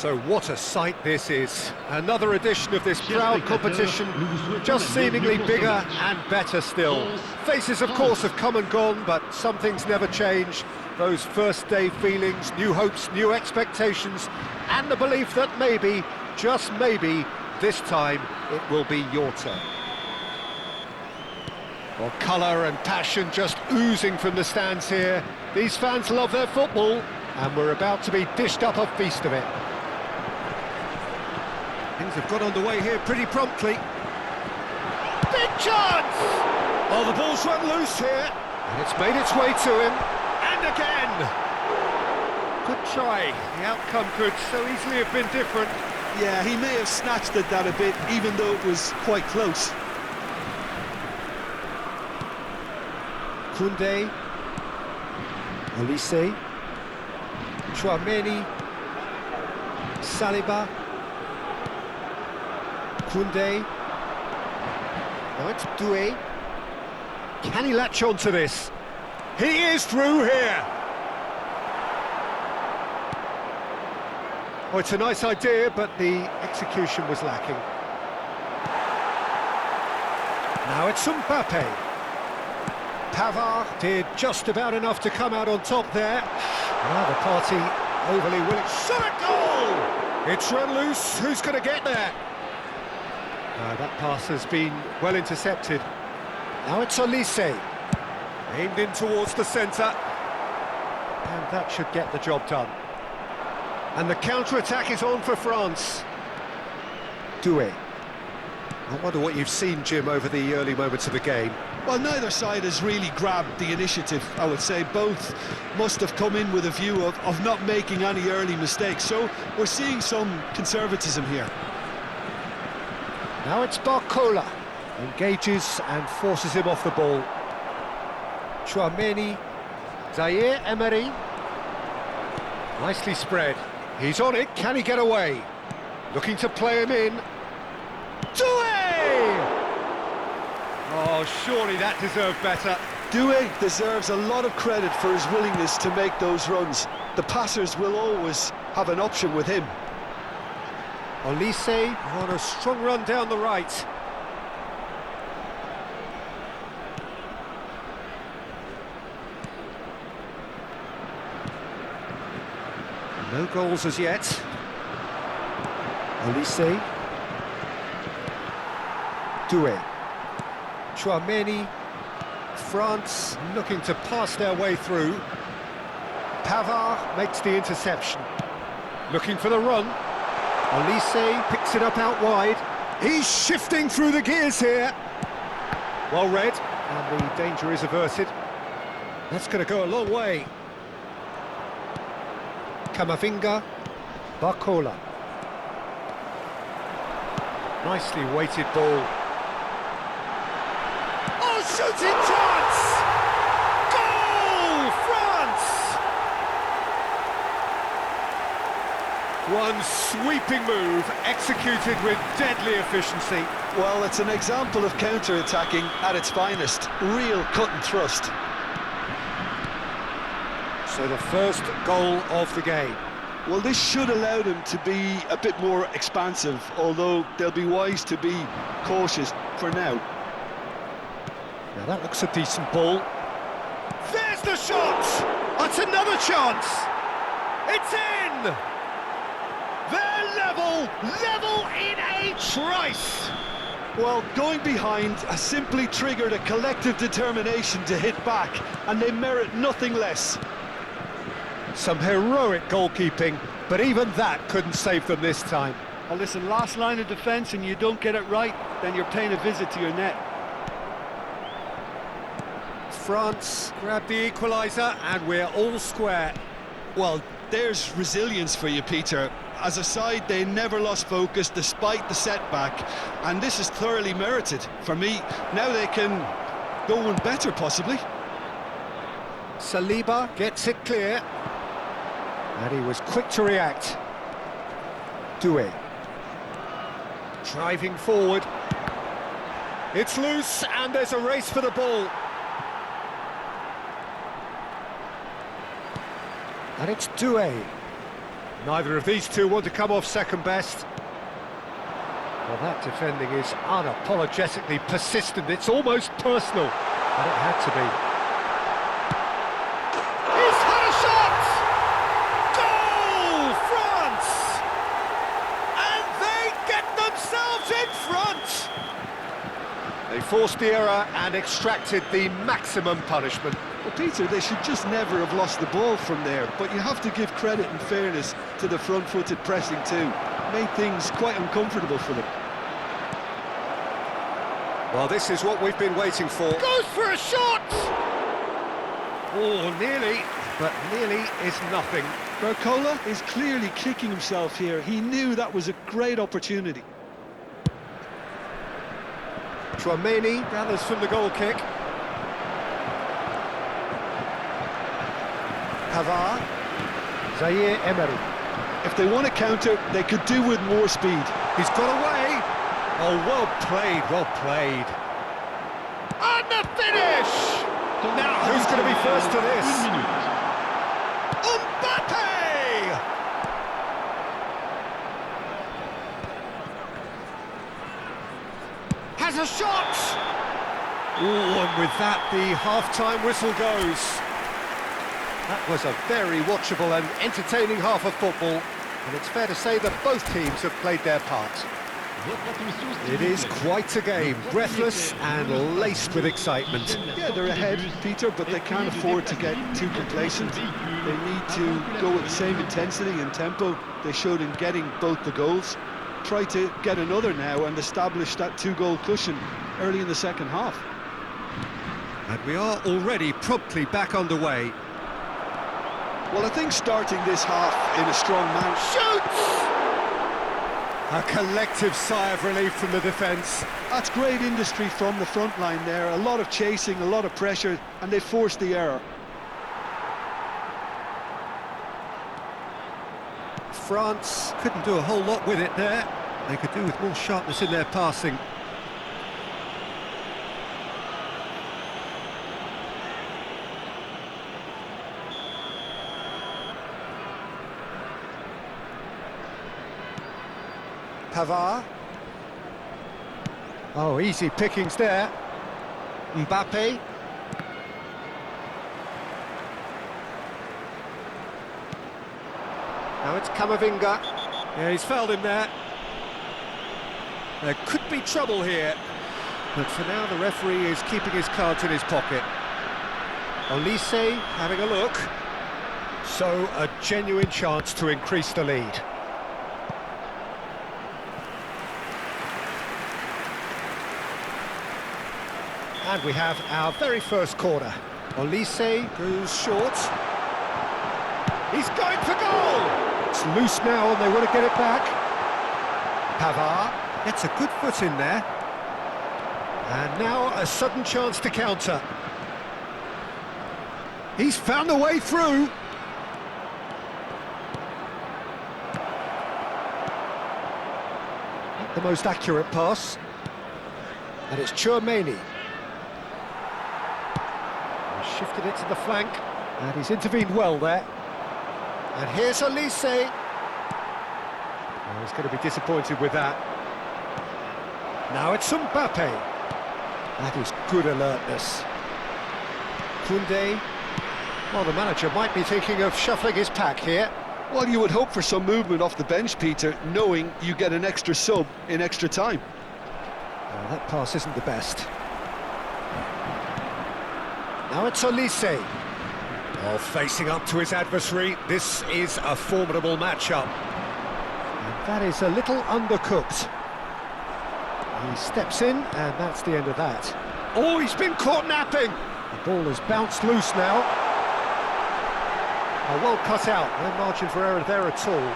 So what a sight this is. Another edition of this proud competition, just seemingly bigger and better still. Faces, of course, have come and gone, but some things never change. Those first day feelings, new hopes, new expectations, and the belief that maybe, just maybe, this time it will be your turn. Well, colour and passion just oozing from the stands here. These fans love their football, and we're about to be dished up a feast of it. Things have got underway here pretty promptly. Big chance! Oh, the ball's run loose here. And it's made its way to him. And again! Good try. The outcome could so easily have been different. Yeah, he may have snatched at that a bit, even though it was quite close. Koundé. Olise. Chouameni. Saliba. Koundé. Now it's Doué. Can he latch on to this? He is through here! Oh, it's a nice idea, but the execution was lacking. Now it's Mbappe. Pavard did just about enough to come out on top there. Now the party overly willing. Shot a goal! It's run loose. Who's going to get there? That pass has been well intercepted. Now it's Olise. Aimed in towards the centre. And that should get the job done. And the counter-attack is on for France. Doué. I wonder what you've seen, Jim, over the early moments of the game. Well, neither side has really grabbed the initiative, I would say. Both must have come in with a view of not making any early mistakes. So we're seeing some conservatism here. Now it's Barcola. Engages and forces him off the ball. Chouameni. Zaire Emery. Nicely spread. He's on it. Can he get away? Looking to play him in. Doué! Oh, surely that deserved better. Doué deserves a lot of credit for his willingness to make those runs. The passers will always have an option with him. Olise on a strong run down the right. No goals as yet. Olise. Doué. Chouameni. France looking to pass their way through. Pavard makes the interception. Looking for the run. Olise picks it up out wide. He's shifting through the gears here. Well read, and the danger is averted. That's going to go a long way. Camavinga. Barcola. Nicely weighted ball. Oh, shooting chance! Goal, France! One sweeping move, executed with deadly efficiency. Well, it's an example of counter-attacking at its finest. Real cut and thrust. So the first goal of the game. Well, this should allow them to be a bit more expansive, although they'll be wise to be cautious for now. Now that looks a decent ball. There's the shot! That's another chance! It's in! They're level in a trice! Well, going behind has simply triggered a collective determination to hit back, and they merit nothing less. Some heroic goalkeeping, but even that couldn't save them this time. Well, listen, last line of defence and you don't get it right, then you're paying a visit to your net. France grab the equaliser and we're all square. Well, there's resilience for you, Peter. As a side, they never lost focus despite the setback, and this is thoroughly merited. For me, now they can go one better, possibly. Saliba gets it clear. And he was quick to react. Doué. Driving forward. It's loose, and there's a race for the ball. And it's Doué. Neither of these two want to come off second best. Well, that defending is unapologetically persistent. It's almost personal, but it had to be. He's had a shot! Goal, France! And they get themselves in front! They forced the error and extracted the maximum punishment. Well, Peter, they should just never have lost the ball from there, but you have to give credit and fairness to the front-footed pressing too. Made things quite uncomfortable for them. Well, this is what we've been waiting for. Goes for a shot! Oh, nearly, but nearly is nothing. Barcola is clearly kicking himself here. He knew that was a great opportunity. Chouameni gathers from the goal kick. Pavard. Zaire Emery. If they want to counter, they could do with more speed. He's got away. Oh, well played, well played. And the finish! Now, who's going to be first to this? Mbappe! Has a shot! Oh, and with that, the half-time whistle goes. That was a very watchable and entertaining half of football, and it's fair to say that both teams have played their part. It is quite a game, breathless and laced with excitement. Yeah, they're ahead, Peter, but they can't afford to get too complacent. They need to go with the same intensity and tempo they showed in getting both the goals. Try to get another now and establish that two-goal cushion early in the second half. And we are already promptly back underway. Well, I think starting this half in a strong manner. Shoots! A collective sigh of relief from the defence. That's great industry from the front line there. A lot of chasing, a lot of pressure, and they forced the error. France couldn't do a whole lot with it there. They could do with more sharpness in their passing. Pavard. Oh, easy pickings there. Mbappe. Now it's Camavinga. Yeah, he's fouled him there. There could be trouble here. But for now, the referee is keeping his cards in his pocket. Olise having a look. So, a genuine chance to increase the lead. And we have our very first corner. Olise goes short. He's going for goal! It's loose now and they want to get it back. Pavard gets a good foot in there. And now a sudden chance to counter. He's found a way through. Not the most accurate pass. And it's Tchouaméni. Shifted it to the flank, and he's intervened well there. And here's Olise. Oh, he's going to be disappointed with that. Now it's Mbappe. That is good alertness. Koundé. Well, the manager might be thinking of shuffling his pack here. Well, you would hope for some movement off the bench, Peter, knowing you get an extra sub in extra time. That pass isn't the best. Now it's Olise. Oh, facing up to his adversary, this is a formidable matchup. And that is a little undercooked. He steps in, and that's the end of that. Oh, he's been caught napping! The ball has bounced loose now. Oh, well cut out, no margin for error there at all.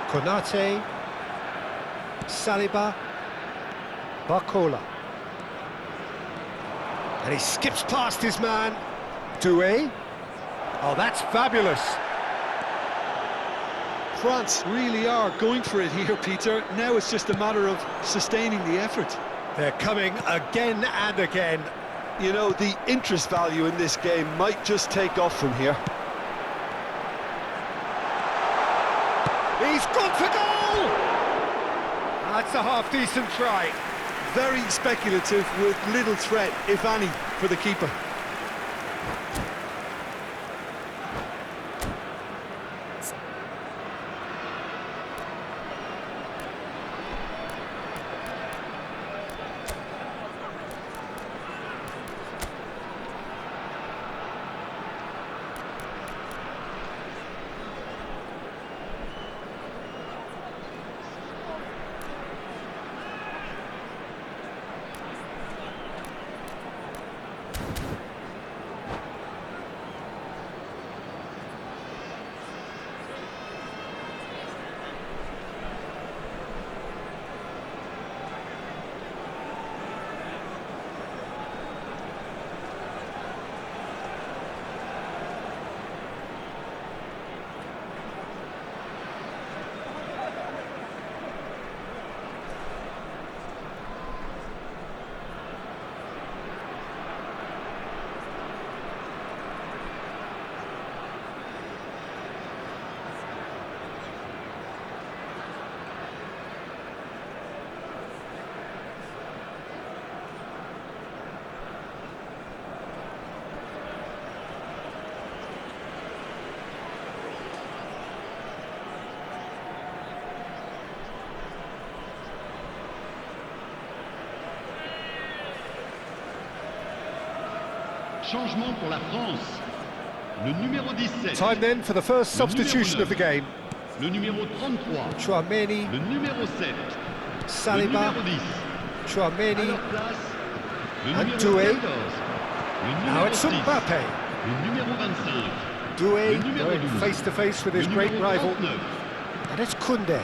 Konate, Saliba, Barcola. And he skips past his man. Doué. Oh, that's fabulous. France really are going for it here, Peter. Now it's just a matter of sustaining the effort. They're coming again and again. You know, the interest value in this game might just take off from here. He's gone for goal! That's a half-decent try. Very speculative with little threat, if any, for the keeper. Changement pour la France. Le numéro 17. Time then for the first substitution of the game. Le numéro 33. Tchouaméni. Le numéro 7. Saliba. Le numéro 10. Tchouaméni. À leur place, le And numéro Doué. 14. Le Now numéro it's 6. Mbappe. Le numéro 25. Doué Le numéro going 12. face to face with his Le great numéro rival. 39. And it's Koundé.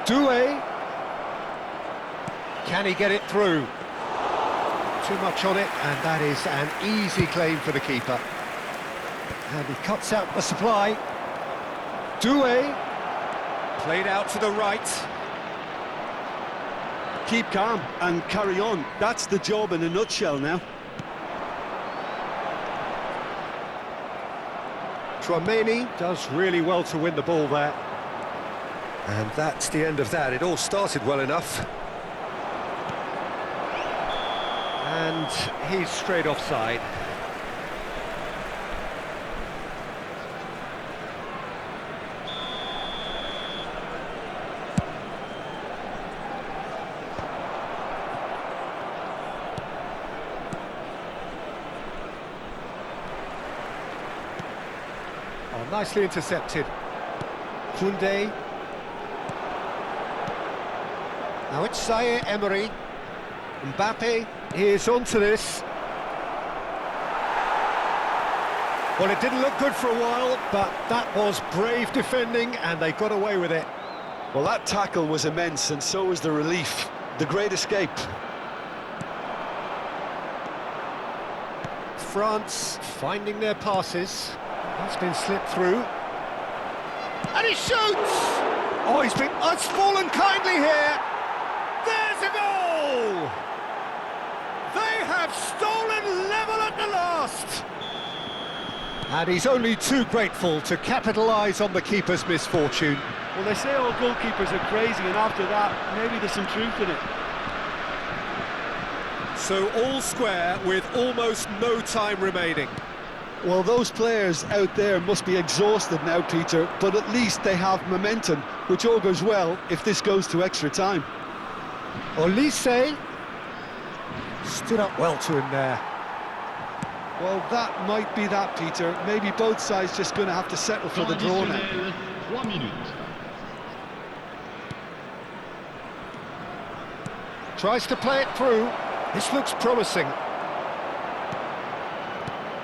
Doué. Can he get it through? Too much on it, and that is an easy claim for the keeper. And he cuts out the supply. Doué. Played out to the right. Keep calm and carry on. That's the job in a nutshell now. Tchouaméni does really well to win the ball there. And that's the end of that. It all started well enough. And he's straight offside. Oh, nicely intercepted. Koundé. Now it's Zaire Emery. Mbappe is onto this. Well, it didn't look good for a while, but that was brave defending, and they got away with it. Well, that tackle was immense, and so was the relief. The great escape. France finding their passes. That's been slipped through. And he shoots! Oh, it's fallen kindly here. There's a goal! They have stolen level at the last. And he's only too grateful to capitalise on the keeper's misfortune. Well, they say all goalkeepers are crazy, and after that, maybe there's some truth in it. So all square with almost no time remaining. Well, those players out there must be exhausted now, Peter, but at least they have momentum, which augurs well if this goes to extra time. Olise stood up well to him there. Well, that might be that, Peter. Maybe both sides just going to have to settle for the draw now. 3 minutes. Tries to play it through. This looks promising.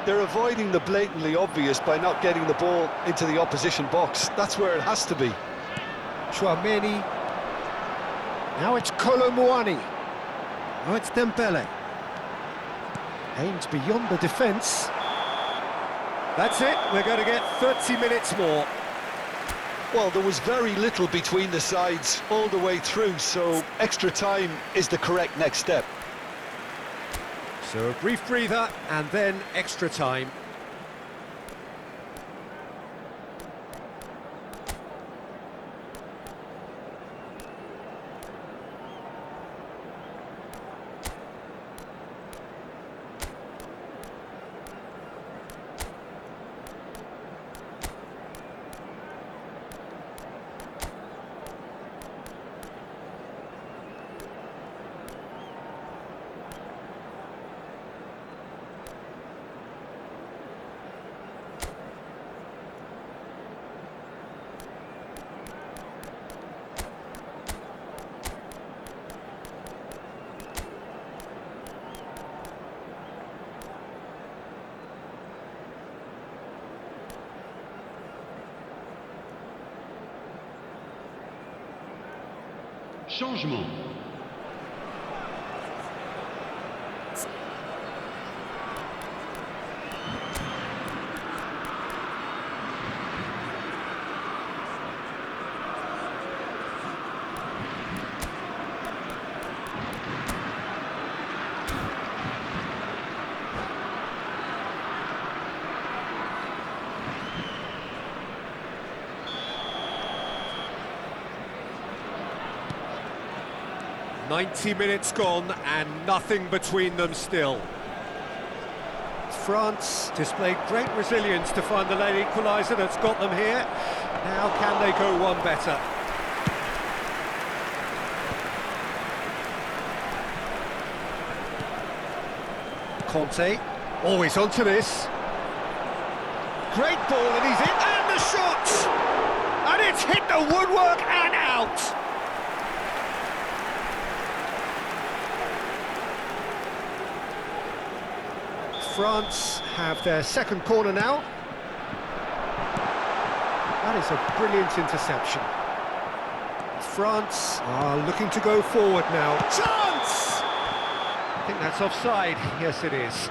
They're avoiding the blatantly obvious by not getting the ball into the opposition box. That's where it has to be. Tchouaméni. Now it's Colomouani. Now it's Dembele. Aims beyond the defence. That's it, we're going to get 30 minutes more. Well, there was very little between the sides all the way through, so extra time is the correct next step. So a brief breather and then extra time. Changement. "90 minutes gone and nothing between them still." France displayed great resilience to find the late equaliser that's got them here. Now can they go one better? Conte, always onto this. Great ball, and he's in, and the shot! And it's hit the woodwork and out! France have their second corner now. That is a brilliant interception. France are looking to go forward now. Chance! I think that's offside. Yes, it is.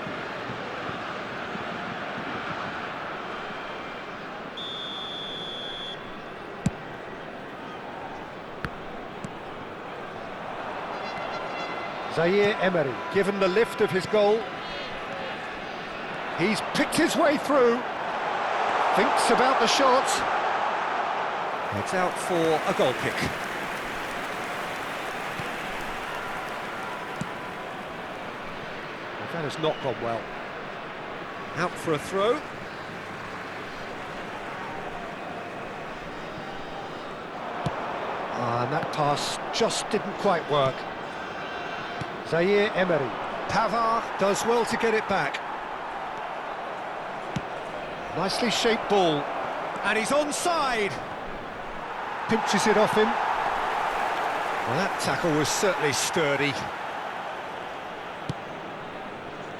Zaire Emery, given the lift of his goal. He's picked his way through. Thinks about the shot. Heads out for a goal kick. Well, that has not gone well. Out for a throw. And that pass just didn't quite work. Zaire Emery. Pavard does well to get it back. Nicely shaped ball. And he's onside. Pinches it off him. Well, that tackle was certainly sturdy.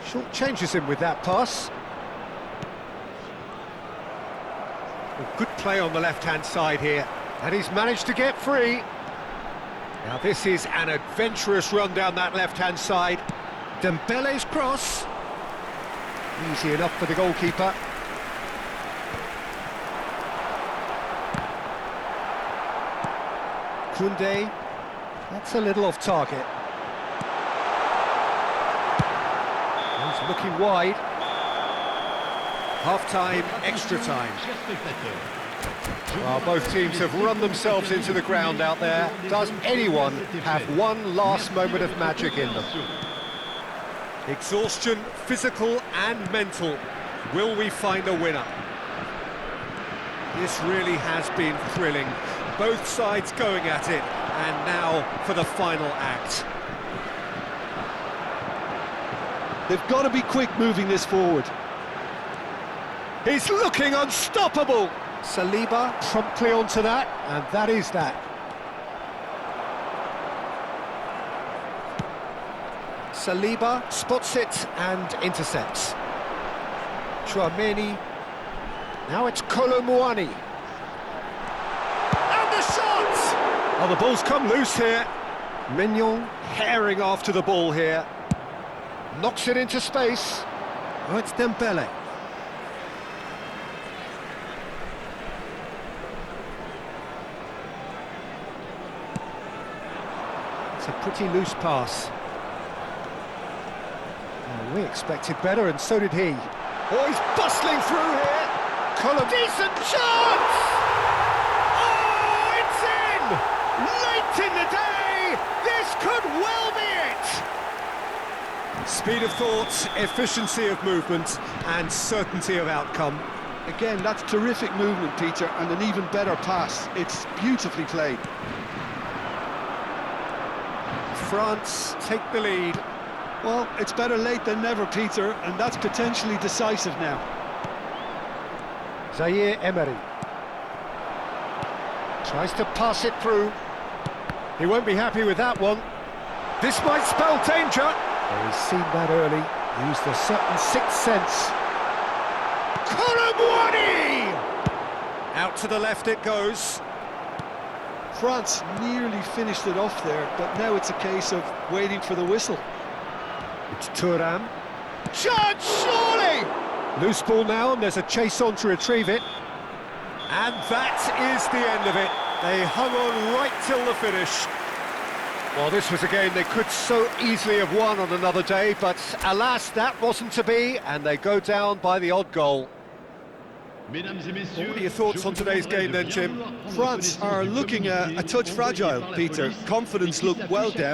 Short changes him with that pass. Well, good play on the left-hand side here. And he's managed to get free. Now this is an adventurous run down that left-hand side. Dembele's cross. Easy enough for the goalkeeper. Koundé, that's a little off target. He's looking wide. Half-time, extra time. Well, both teams have run themselves into the ground out there. Does anyone have one last moment of magic in them? Exhaustion, physical and mental. Will we find a winner? This really has been thrilling. Both sides going at it, and now for the final act. They've got to be quick moving this forward. He's looking unstoppable! Saliba promptly onto that, and that is that. Saliba spots it and intercepts. Chouameni. Now it's Colomouani. And the shot! Oh, the ball's come loose here. Mignon herring after the ball here. Knocks it into space. Oh, it's Dembele. It's a pretty loose pass. Oh, we expected better, and so did he. Oh, he's bustling through here. Decent chance! Oh, it's in! Late in the day! This could well be it! Speed of thought, efficiency of movement, and certainty of outcome. Again, that's terrific movement, Peter, and an even better pass. It's beautifully played. France take the lead. Well, it's better late than never, Peter, and that's potentially decisive now. Zaire Emery tries to pass it through. He won't be happy with that one. This might spell danger. Oh, he's seen that early. Used a certain sixth sense. Colomouani! Out to the left it goes. France nearly finished it off there, but now it's a case of waiting for the whistle. It's Thuram. Chance, surely! Loose ball now, and there's a chase on to retrieve it. And that is the end of it. They hung on right till the finish. Well, this was a game they could so easily have won on another day, but alas, that wasn't to be, and they go down by the odd goal. What are your thoughts on today's game then, Jim? France are looking a touch fragile, Peter. Confidence looked well down.